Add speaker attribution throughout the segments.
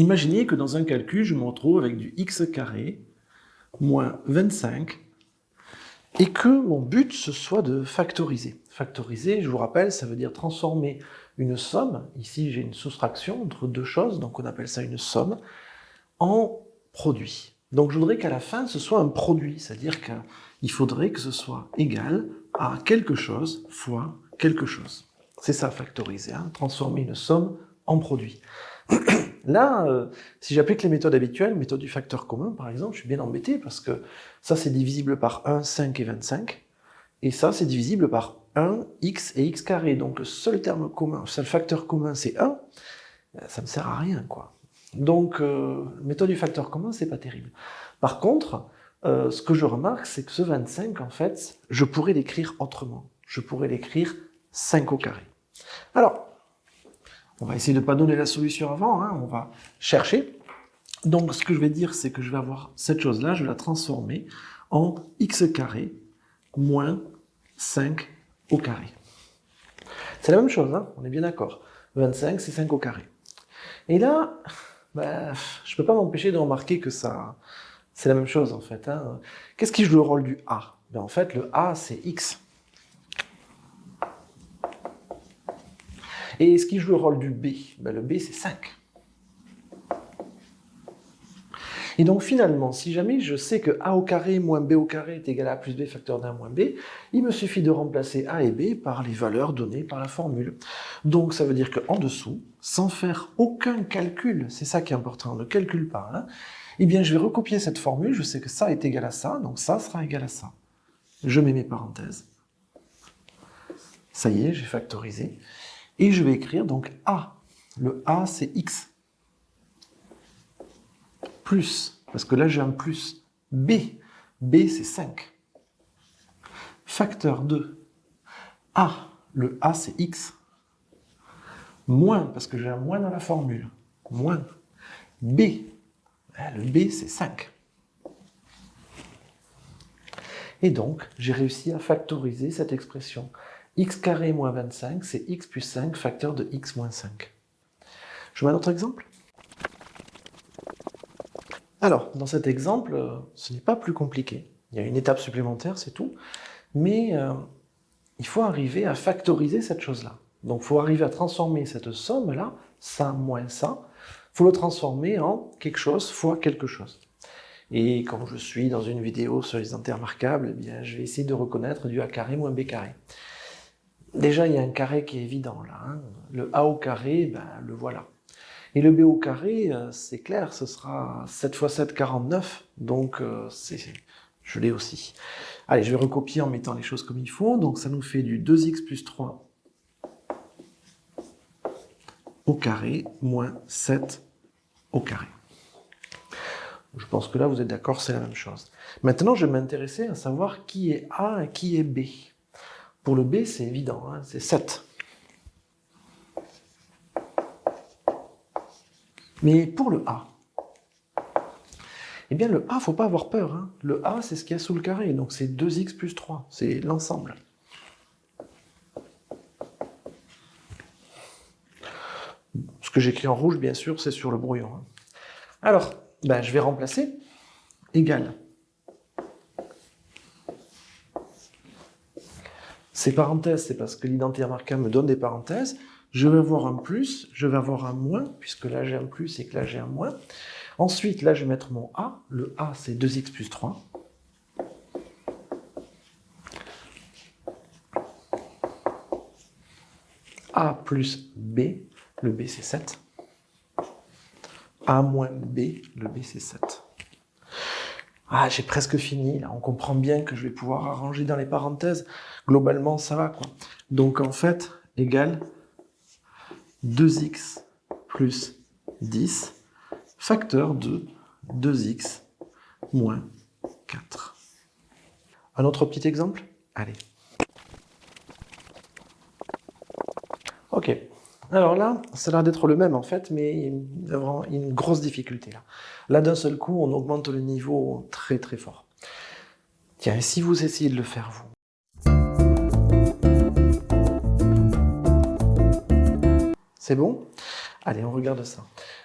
Speaker 1: Imaginez que dans un calcul, je me retrouve avec du x carré moins 25 et que mon but, ce soit de factoriser. Factoriser, je vous rappelle, ça veut dire transformer une somme, ici j'ai une soustraction entre deux choses, donc on appelle ça une somme, en produit. Donc je voudrais qu'à la fin, ce soit un produit, c'est-à-dire qu'il faudrait que ce soit égal à quelque chose fois quelque chose. C'est ça, factoriser, hein, transformer une somme en produit. Là, si j'applique les méthodes habituelles, méthode du facteur commun par exemple, je suis bien embêté parce que ça c'est divisible par 1, 5 et 25, et ça c'est divisible par 1, x et x carré. Donc le seul terme commun, le seul facteur commun c'est 1, ça ne me sert à rien, quoi. Donc, méthode du facteur commun, c'est pas terrible. Par contre, ce que je remarque, c'est que ce 25, en fait, je pourrais l'écrire autrement. Je pourrais l'écrire 5 au carré. Alors, on va essayer de ne pas donner la solution avant, hein, on va chercher. Donc, ce que je vais dire, c'est que je vais avoir cette chose-là, je vais la transformer en x carré moins 5 au carré. C'est la même chose, hein, on est bien d'accord. 25, c'est 5 au carré. Et là, je ne peux pas m'empêcher de remarquer que ça, c'est la même chose en fait. Hein. Qu'est-ce qui joue le rôle du A? En fait, le A, c'est x. Et ce qui joue le rôle du B? Le B, c'est 5. Et donc finalement, si jamais je sais que A au carré moins B au carré est égal à A plus B facteur d'1 moins B, il me suffit de remplacer A et B par les valeurs données par la formule. Donc ça veut dire qu'en dessous, sans faire aucun calcul, c'est ça qui est important, on ne calcule pas, hein, eh bien je vais recopier cette formule, je sais que ça est égal à ça, donc ça sera égal à ça. Je mets mes parenthèses. Ça y est, j'ai factorisé. Et je vais écrire donc A. Le A, c'est x. Plus, parce que là j'ai un plus, B. B, c'est 5. Facteur de A. Le A, c'est x. Moins, parce que j'ai un moins dans la formule. Moins. B. Le B, c'est 5. Et donc, j'ai réussi à factoriser cette expression. X carré moins 25, c'est x plus 5, facteur de x moins 5. Je mets un autre exemple? Alors, dans cet exemple, ce n'est pas plus compliqué. Il y a une étape supplémentaire, c'est tout. Mais il faut arriver à factoriser cette chose-là. Donc, il faut arriver à transformer cette somme-là, ça moins ça, il faut le transformer en quelque chose fois quelque chose. Et comme je suis dans une vidéo sur les entiers remarquables, eh bien, je vais essayer de reconnaître du a carré moins b carré. Déjà, il y a un carré qui est évident là. Hein. Le a au carré, le voilà. Et le b au carré, c'est clair, ce sera 7 fois 7, 49. Donc, je l'ai aussi. Allez, je vais recopier en mettant les choses comme il faut. Donc, ça nous fait du 2x plus 3 au carré moins 7 au carré. Je pense que là, vous êtes d'accord, c'est la même chose. Maintenant, je vais m'intéresser à savoir qui est A et qui est B. Pour le B, c'est évident, hein, c'est 7. Mais pour le A, eh bien le A, il ne faut pas avoir peur. Hein. Le A, c'est ce qu'il y a sous le carré, donc c'est 2x plus 3, c'est l'ensemble. Ce que j'écris en rouge, bien sûr, c'est sur le brouillon. Hein. Alors, je vais remplacer égal. Ces parenthèses, c'est parce que l'identité remarquable me donne des parenthèses. Je vais avoir un plus, je vais avoir un moins, puisque là j'ai un plus et que là j'ai un moins. Ensuite, là je vais mettre mon A. Le A, c'est 2x plus 3. A plus B, le B c'est 7. A moins B, le B c'est 7. Ah, j'ai presque fini, là. On comprend bien que je vais pouvoir arranger dans les parenthèses. Globalement, ça va, quoi. Donc, en fait, égale 2x plus 10, facteur de 2x moins 4. Un autre petit exemple? Allez. Ok. Alors là, ça a l'air d'être le même en fait, mais il y a vraiment une grosse difficulté là. Là, d'un seul coup, on augmente le niveau très très fort. Tiens, et si vous essayez de le faire vous? C'est bon? Allez, on regarde ça.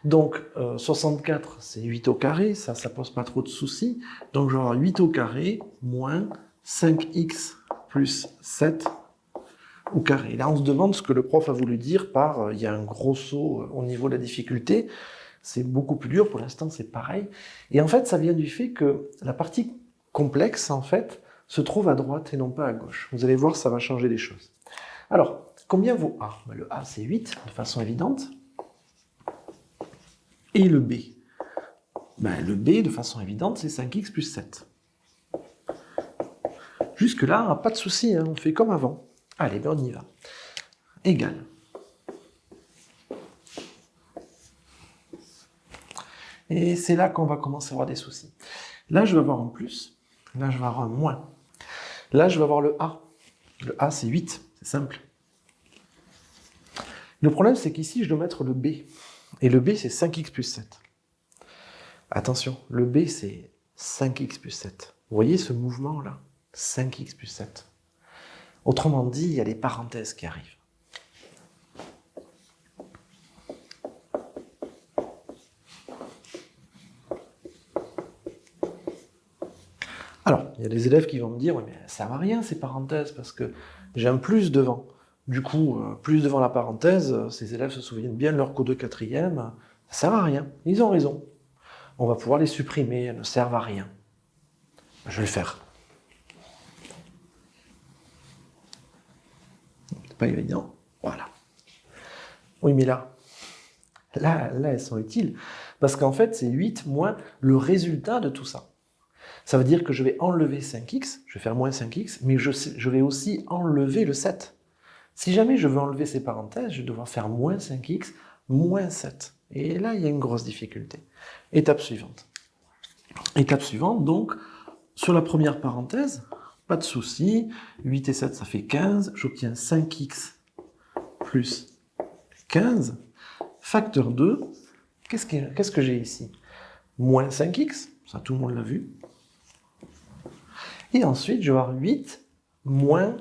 Speaker 1: Donc, 64, c'est 8 au carré, ça pose pas trop de soucis. Donc, je vais avoir 8 au carré moins 5x plus 7 au carré. Là, on se demande ce que le prof a voulu dire par il y a un gros saut au niveau de la difficulté. C'est beaucoup plus dur, pour l'instant, c'est pareil. Et en fait, ça vient du fait que la partie complexe, en fait, se trouve à droite et non pas à gauche. Vous allez voir, ça va changer les choses. Alors, combien vaut A? Le A, c'est 8, de façon évidente. Et le B? Le B, de façon évidente, c'est 5x plus 7. Jusque-là, pas de souci, hein, on fait comme avant. Allez, on y va. Égal. Et c'est là qu'on va commencer à avoir des soucis. Là, je vais avoir un plus. Là, je vais avoir un moins. Là, je vais avoir le A. Le A, c'est 8. C'est simple. Le problème, c'est qu'ici, je dois mettre le B. Et le B, c'est 5x plus 7. Attention, le B, c'est 5x plus 7. Vous voyez ce mouvement-là? 5x plus 7. Autrement dit, il y a les parenthèses qui arrivent. Alors, il y a des élèves qui vont me dire, oui, mais ça ne sert à rien ces parenthèses, parce que j'ai un plus devant. Du coup, plus devant la parenthèse, ces élèves se souviennent bien de leur cours de quatrième, ça ne sert à rien. Ils ont raison. On va pouvoir les supprimer, elles ne servent à rien. Je vais le faire. C'est pas évident. Voilà. Oui, mais là, elles sont utiles. Parce qu'en fait, c'est 8 moins le résultat de tout ça. Ça veut dire que je vais enlever 5x, je vais faire moins 5x, mais je vais aussi enlever le 7. Si jamais je veux enlever ces parenthèses, je vais devoir faire moins 5x, moins 7. Et là, il y a une grosse difficulté. Étape suivante. Étape suivante, donc, sur la première parenthèse, pas de souci, 8 et 7, ça fait 15, j'obtiens 5x plus 15, facteur 2, qu'est-ce que j'ai ici? Moins 5x, ça tout le monde l'a vu. Et ensuite, je vais avoir 8 moins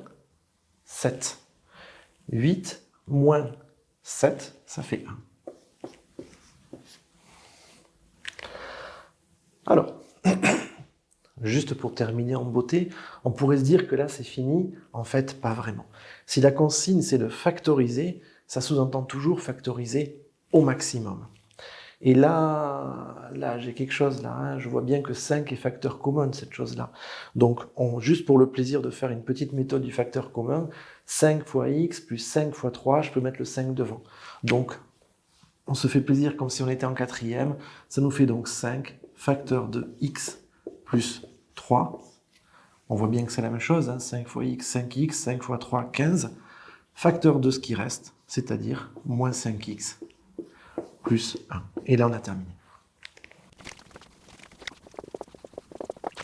Speaker 1: 7. 8 moins 7, ça fait 1. Alors, juste pour terminer en beauté, on pourrait se dire que là c'est fini. En fait, pas vraiment. Si la consigne c'est de factoriser, ça sous-entend toujours factoriser au maximum. Et là j'ai quelque chose là, hein. Je vois bien que 5 est facteur commun de cette chose-là. Donc, juste pour le plaisir de faire une petite méthode du facteur commun, 5 fois x plus 5 fois 3, je peux mettre le 5 devant. Donc, on se fait plaisir comme si on était en quatrième. Ça nous fait donc 5 facteur de x plus 3. On voit bien que c'est la même chose, hein. 5 fois x, 5x, 5 fois 3, 15. Facteur de ce qui reste, c'est-à-dire moins 5x plus 1. Et là, on a terminé.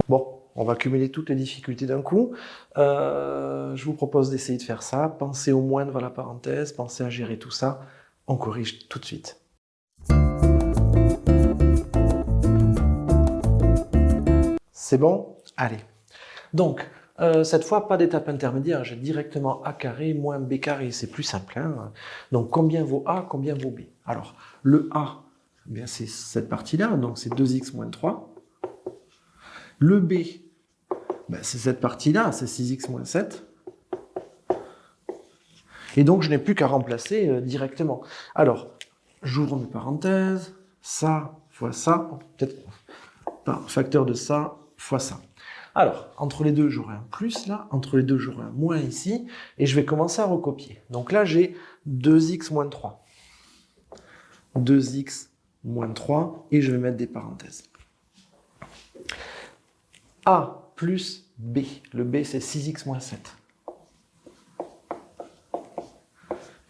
Speaker 1: Bon, on va cumuler toutes les difficultés d'un coup. Je vous propose d'essayer de faire ça. Pensez au moins devant la parenthèse, pensez à gérer tout ça. On corrige tout de suite. C'est bon? Allez. Donc, cette fois, pas d'étape intermédiaire. J'ai directement a carré moins b carré. C'est plus simple, hein. Donc, combien vaut a, combien vaut b? Alors, le a, eh bien, c'est cette partie-là. Donc, c'est 2x moins 3. Le b, ben, c'est cette partie-là. C'est 6x moins 7. Et donc, je n'ai plus qu'à remplacer directement. Alors, j'ouvre mes parenthèses. Ça fois ça. Peut-être facteur de ça fois ça. Alors, entre les deux, j'aurai un plus là, entre les deux, j'aurai un moins ici, et je vais commencer à recopier. Donc là, j'ai 2x moins 3. 2x moins 3, et je vais mettre des parenthèses. A plus B. Le B, c'est 6x moins 7.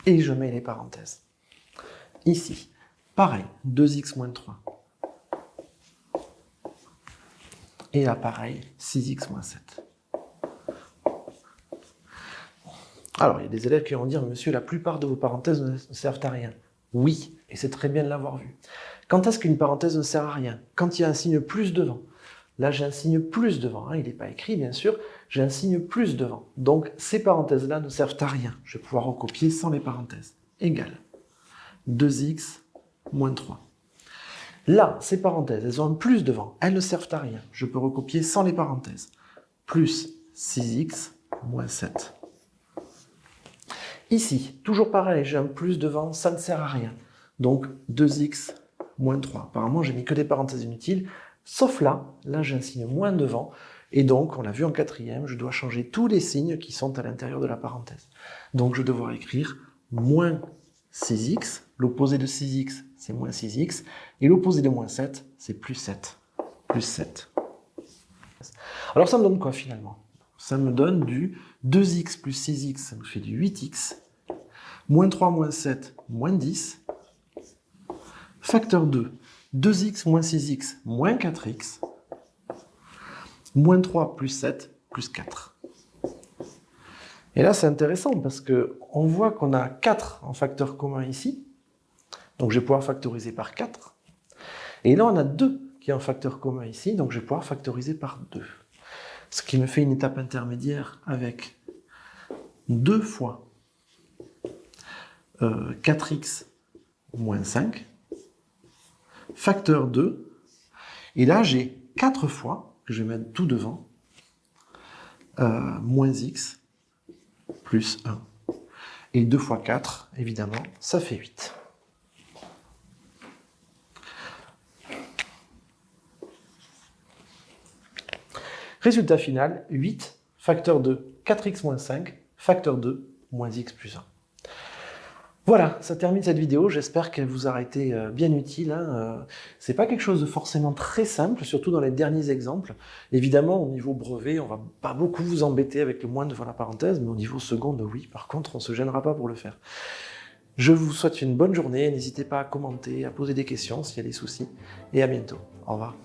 Speaker 1: Et je mets les parenthèses. Ici, pareil, 2x moins 3. Et là, pareil, 6x moins 7. Alors, il y a des élèves qui vont dire, monsieur, la plupart de vos parenthèses ne servent à rien. Oui, et c'est très bien de l'avoir vu. Quand est-ce qu'une parenthèse ne sert à rien? Quand il y a un signe plus devant. Là, j'ai un signe plus devant. Hein, il n'est pas écrit, bien sûr. J'ai un signe plus devant. Donc, ces parenthèses-là ne servent à rien. Je vais pouvoir recopier sans les parenthèses. Égal 2x moins 3. Là, ces parenthèses, elles ont un plus devant. Elles ne servent à rien. Je peux recopier sans les parenthèses. Plus 6x moins 7. Ici, toujours pareil, j'ai un plus devant, ça ne sert à rien. Donc 2x moins 3. Apparemment, j'ai mis que des parenthèses inutiles. Sauf là, j'ai un signe moins devant. Et donc, on l'a vu en quatrième, je dois changer tous les signes qui sont à l'intérieur de la parenthèse. Donc, je vais devoir écrire moins 6x. L'opposé de 6x, c'est moins 6x. Et l'opposé de moins 7, c'est plus 7. Plus 7. Alors, ça me donne quoi finalement? Ça me donne du 2x plus 6x, ça me fait du 8x. Moins 3 moins 7, moins 10. Facteur 2, 2x moins 6x, moins 4x. Moins 3 plus 7, plus 4. Et là, c'est intéressant parce qu'on voit qu'on a 4 en facteur commun ici. Donc, je vais pouvoir factoriser par 4. Et là, on a 2 qui est en facteur commun ici. Donc, je vais pouvoir factoriser par 2. Ce qui me fait une étape intermédiaire avec 2 fois 4x moins 5, facteur 2. Et là, j'ai 4 fois, que je vais mettre tout devant, moins x plus 1. Et 2 fois 4, évidemment, ça fait 8. Résultat final, 8, facteur 2, 4x moins 5, facteur 2, moins x plus 1. Voilà, ça termine cette vidéo, j'espère qu'elle vous aura été bien utile. C'est pas quelque chose de forcément très simple, surtout dans les derniers exemples. Évidemment, au niveau brevet, on va pas beaucoup vous embêter avec le moins devant la parenthèse, mais au niveau seconde, oui. Par contre, on se gênera pas pour le faire. Je vous souhaite une bonne journée, n'hésitez pas à commenter, à poser des questions s'il y a des soucis, et à bientôt. Au revoir.